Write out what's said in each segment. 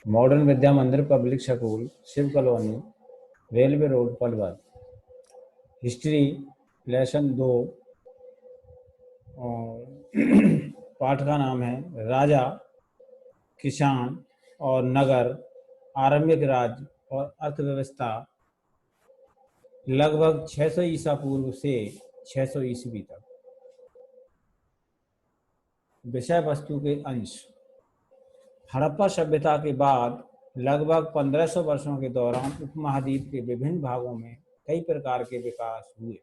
Modern Vidya Mandir public school, Shiv colony, railway road, Palwal. History lesson 2 पाठ का नाम है राजा, किसान और नगर, आरंभिक राज्य और अर्थव्यवस्था, लगभग 600 ईसा पूर्व से 600 ईस्वी तक। विषय वस्तु के अंश। हड़प्पा सभ्यता के बाद लगभग 1500 वर्षों के दौरान उपमहाद्वीप के विभिन्न भागों में कई प्रकार के विकास हुए,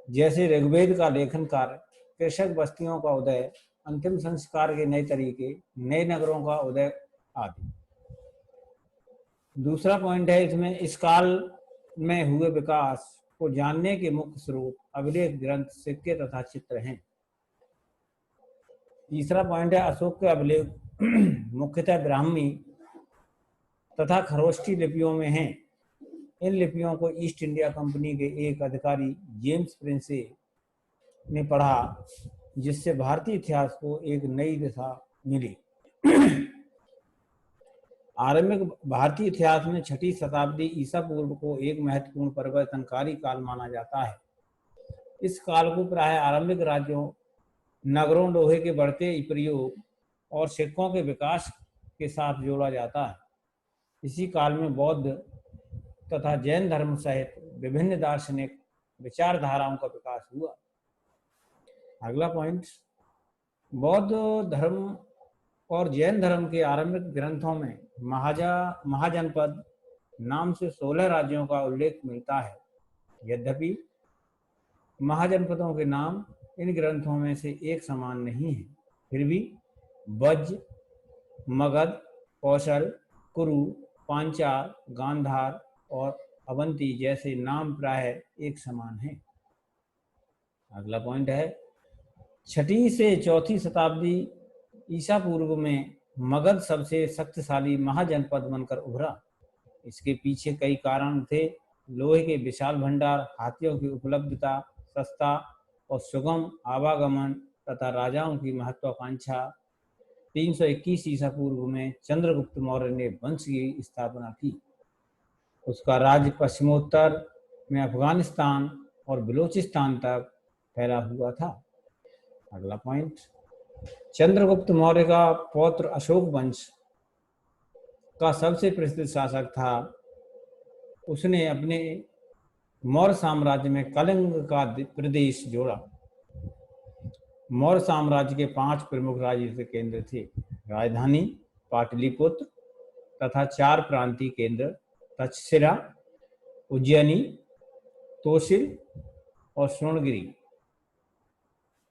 जैसे ऋग्वेद का लेखन कार्य, कृषक बस्तियों का उदय, अंतिम संस्कार के नए तरीके, नए नगरों का उदय आदि। दूसरा पॉइंट है इसमें, इस काल में हुए विकास को जानने के मुख्य स्रोत अभिलेख ग्रंथ, सिक्के तथा चित्र हैं। तीसरा पॉइंट है, अशोक के अभिलेख मुख्यतः ब्राह्मी तथा खरोष्टी लिपियों में हैं। इन लिपियों को ईस्ट इंडिया कंपनी के एक अधिकारी जेम्स प्रिंसे ने पढ़ा, जिससे भारतीय इतिहास को एक नई दिशा मिली। आरंभिक भारतीय इतिहास में 6ठी शताब्दी ईसा पूर्व को एक महत्वपूर्ण परिवर्तनकारी काल माना जाता है। इस काल को प्रायः आरंभिक राज्यों, नगरों, लोहे के बढ़ते प्रयोग और सिक्कों के विकास के साथ जोड़ा जाता है। इसी काल में बौद्ध तथा जैन धर्म सहित विभिन्न दार्शनिक विचारधाराओं का विकास हुआ। अगला पॉइंट, बौद्ध धर्म और जैन धर्म के आरंभिक ग्रंथों में महाजनपद नाम से 16 राज्यों का उल्लेख मिलता है। यद्यपि महाजनपदों के नाम इन ग्रंथों में से एक समान नहीं है, फिर भी वज्र, मगध, कौशल, कुरु, पांचाल, गांधार और अवंती जैसे नाम प्राय एक समान हैं। अगला पॉइंट है, 6ठी से 4ठी शताब्दी ईसा पूर्व में मगध सबसे शक्तिशाली महाजनपद बनकर उभरा। इसके पीछे कई कारण थे। लोहे के विशाल भंडार, हाथियों की उपलब्धता, सस्ता और सुगम आवागमन तथा राजाओं की महत्वाकांक्षा। 321 ईसा पूर्व में चंद्रगुप्त मौर्य ने वंश की स्थापना की। उसका राज्य पश्चिमोत्तर में अफगानिस्तान और बलूचिस्तान तक फैला हुआ था। अगला पॉइंट, चंद्रगुप्त मौर्य का पौत्र अशोक वंश का सबसे प्रसिद्ध शासक था। उसने अपने मौर्य साम्राज्य में कलिंग का प्रदेश जोड़ा। मौर्य साम्राज्य के 5 प्रमुख राजनीतिक केंद्र थे: राजधानी पाटलिपुत्र तथा 4 प्रांतीय केंद्र तक्षशिला, उज्जैनी, तोशिल और स्वर्णगिरी।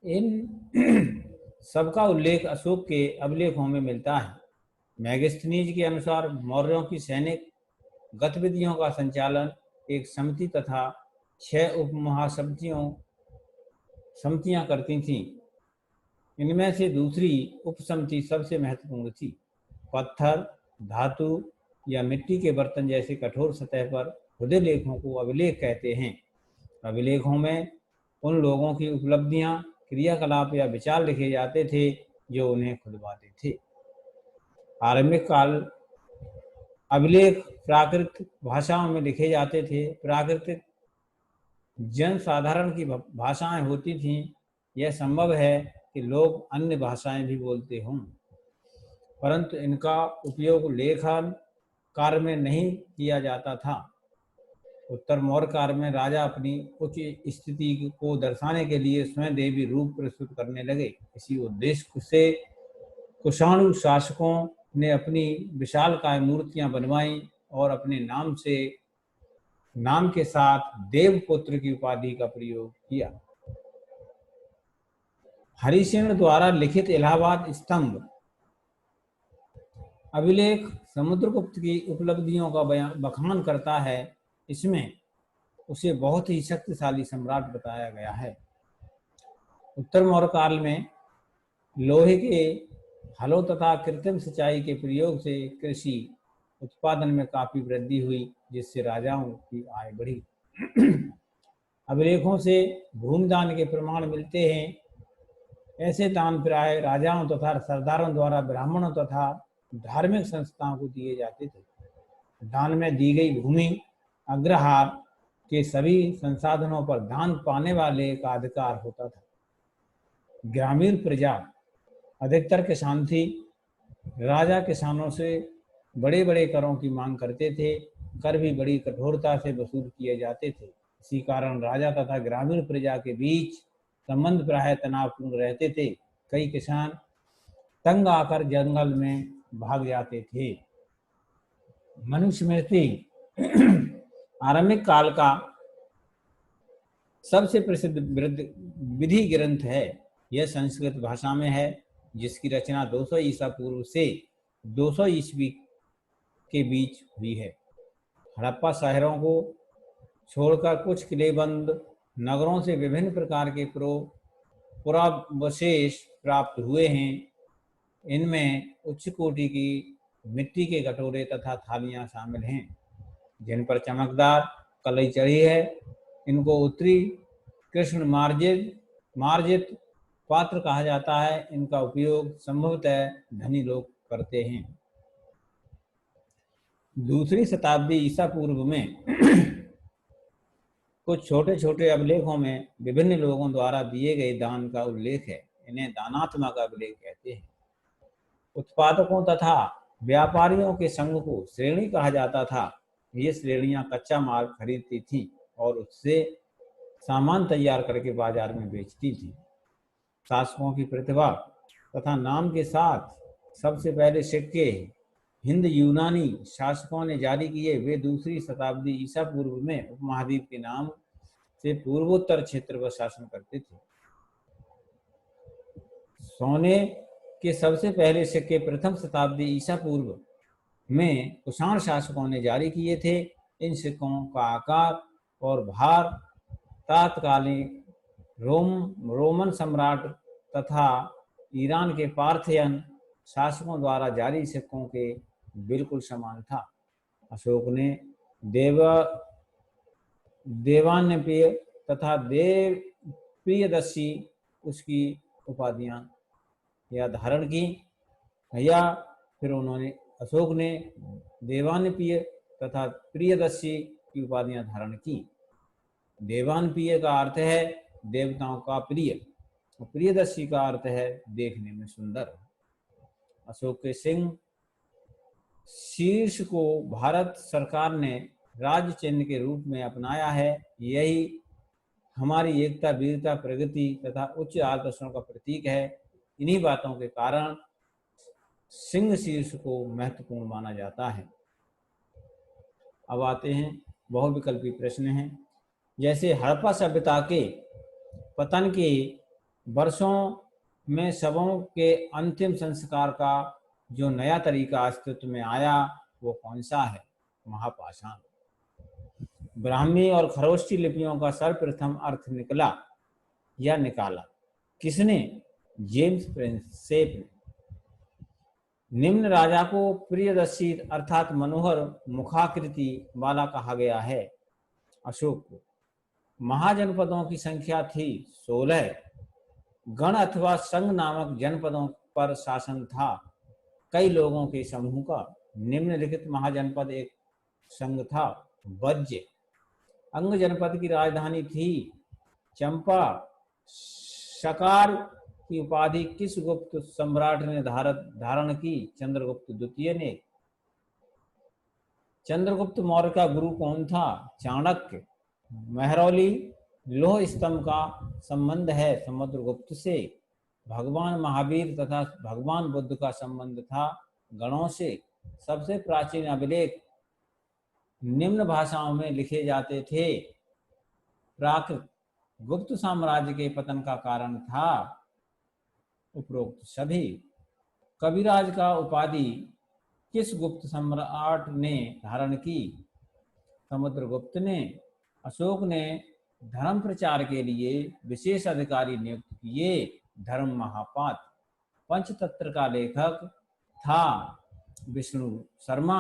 इन सबका उल्लेख अशोक के अभिलेखों में मिलता है। मैगस्थनीज के अनुसार मौर्यों की सैनिक गतिविधियों का संचालन एक समिति तथा 6 उपमहासमितियां करती थीं। इनमें से दूसरी उपसमिति सबसे महत्वपूर्ण थी। पत्थर, धातु या मिट्टी के बर्तन जैसे कठोर सतह पर खुदे लेखों को अभिलेख कहते हैं। अभिलेखों में उन लोगों की उपलब्धियां, क्रियाकलाप या विचार लिखे जाते थे जो उन्हें खुदवाते थे। आरंभिक काल अभिलेख प्राकृतिक भाषाओं में लिखे जाते थे। प्राकृतिक जन साधारण की भाषाएं होती थीं। यह संभव है कि लोग अन्य भाषाएं भी बोलते हों, परंतु इनका उपयोग लेखन कार्य में नहीं किया जाता था। उत्तर मौर्य काल में राजा अपनी उच्च स्थिति को दर्शाने के लिए स्वयं देवी रूप प्रस्तुत करने लगे। इसी उद्देश्य से कुषाणु शासकों ने अपनी विशालकाय मूर्तियां बनवाई और अपने नाम के साथ देवपुत्र की उपाधि का प्रयोग किया। हरिसेन द्वारा लिखित इलाहाबाद स्तंभ अभिलेख समुद्रगुप्त की उपलब्धियों का बखान करता है। इसमें उसे बहुत ही शक्तिशाली सम्राट बताया गया है। उत्तर मौर्य काल में लोहे के हलों तथा कृत्रिम सिंचाई के प्रयोग से कृषि उत्पादन में काफी वृद्धि हुई, जिससे राजाओं की आय बढ़ी। अभिलेखों से भूमिदान के प्रमाण मिलते हैं। ऐसे दान प्राय राजाओं तथा सरदारों द्वारा ब्राह्मणों तथा धार्मिक संस्थाओं को दिए जाते थे। दान में दी गई भूमि, अग्रहार के सभी संसाधनों पर दान पाने वाले का अधिकार होता था। ग्रामीण प्रजा अधिकतर किसान थी। राजा किसानों से बड़े बड़े करों की मांग करते थे। कर भी बड़ी कठोरता से वसूल किए जाते थे। इसी कारण राजा तथा ग्रामीण प्रजा के बीच संबंध प्रायः तनावपूर्ण रहते थे। कई किसान तंग आकर जंगल में भाग जाते थे। मनुस्मृति आरंभिक काल का सबसे प्रसिद्ध विधि ग्रंथ है। यह संस्कृत भाषा में है, जिसकी रचना 200 ईसा पूर्व से 200 ईस्वी के बीच हुई है। हड़प्पा शहरों को छोड़कर कुछ किलेबंद नगरों से विभिन्न प्रकार के पुरावशेष प्राप्त हुए हैं। इनमें उच्च कोटि की मिट्टी के कटोरे तथा थालियां शामिल हैं, जिन पर चमकदार कलई चढ़ी है। इनको उत्तरी कृष्ण मार्जित पात्र कहा जाता है। इनका उपयोग संभवतः धनी लोग करते हैं। दूसरी शताब्दी ईसा पूर्व में कुछ छोटे छोटे अभिलेखों में विभिन्न लोगों द्वारा दिए गए दान का उल्लेख है। इन्हें दानात्मक अभिलेख कहते हैं। उत्पादकों तथा व्यापारियों के संघ को श्रेणी कहा जाता था। ये श्रेणियां कच्चा माल खरीदती थी और उससे सामान तैयार करके बाजार में बेचती थी। शासकों की प्रतिभा तथा नाम के साथ सबसे पहले सिक्के हिंद यूनानी शासकों ने जारी किए। वे दूसरी शताब्दी ईसा पूर्व में उपमहाद्वीप के नाम से पूर्वोत्तर क्षेत्र पर शासन करते थे। सोने के सबसे पहले सिक्के प्रथम शताब्दी ईसा पूर्व में कुषाण शासकों ने जारी किए थे। इन सिक्कों का आकार और भार तत्कालीन रोमन सम्राट तथा ईरान के पार्थियन शासकों द्वारा जारी सिक्कों के बिल्कुल समान था। अशोक ने देवान्यप्रिय तथा प्रियदर्शी उसकी उपाधियां या धारण की, या फिर अशोक ने देवान्यप्रिय तथा प्रियदर्शी की उपाधियां धारण की। देवान्यप्रिय का अर्थ है देवताओं का प्रिय, और प्रियदर्शी का अर्थ है देखने में सुंदर। अशोक के सिंह शीर्ष को भारत सरकार ने राज्य चिन्ह के रूप में अपनाया है। यही हमारी एकता, वीरता, प्रगति तथा उच्च आदर्शों का प्रतीक है। इन्हीं बातों के कारण सिंह शीर्ष को महत्वपूर्ण माना जाता है। अब आते हैं बहुविकल्पी प्रश्न हैं। जैसे हड़प्पा सभ्यता के पतन के वर्षों में शवों के अंतिम संस्कार का जो नया तरीका अस्तित्व में आया वो कौन सा है? महापाषाण। ब्राह्मी और खरोष्टी लिपियों का सर्वप्रथम अर्थ निकाला किसने? जेम्स प्रिंसेप ने। निम्न राजा को प्रियदर्शी अर्थात मनोहर मुखाकृति वाला कहा गया है। अशोक को। महाजनपदों की संख्या थी 16। गण अथवा संघ नामक जनपदों पर शासन था कई लोगों के समूह का। निम्नलिखित महाजनपद एक संघ था। वज्य। अंग जनपद की राजधानी थी चंपा। शकार की उपाधि किस गुप्त सम्राट ने धारण की? चंद्रगुप्त द्वितीय ने। चंद्रगुप्त मौर्य का गुरु कौन था? चाणक्य। महरौली लोह स्तंभ का संबंध है समुद्रगुप्त से। भगवान महावीर तथा भगवान बुद्ध का संबंध था गणों से। सबसे प्राचीन अभिलेख निम्न भाषाओं में लिखे जाते थे। प्राकृत। गुप्त साम्राज्य के पतन का कारण था उपरोक्त सभी। कविराज का उपाधि किस गुप्त सम्राट ने धारण की? समुद्रगुप्त ने। अशोक ने धर्म प्रचार के लिए विशेष अधिकारी नियुक्त किए। धर्म महापात्र। पंचतंत्र का लेखक था विष्णु शर्मा।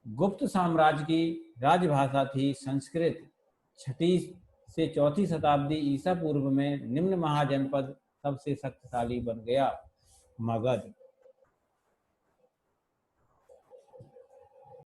गुप्त साम्राज्य की राजभाषा थी संस्कृत। 6ठी से 4ठी शताब्दी ईसा पूर्व में निम्न महाजनपद सबसे शक्तिशाली बन गया। मगध।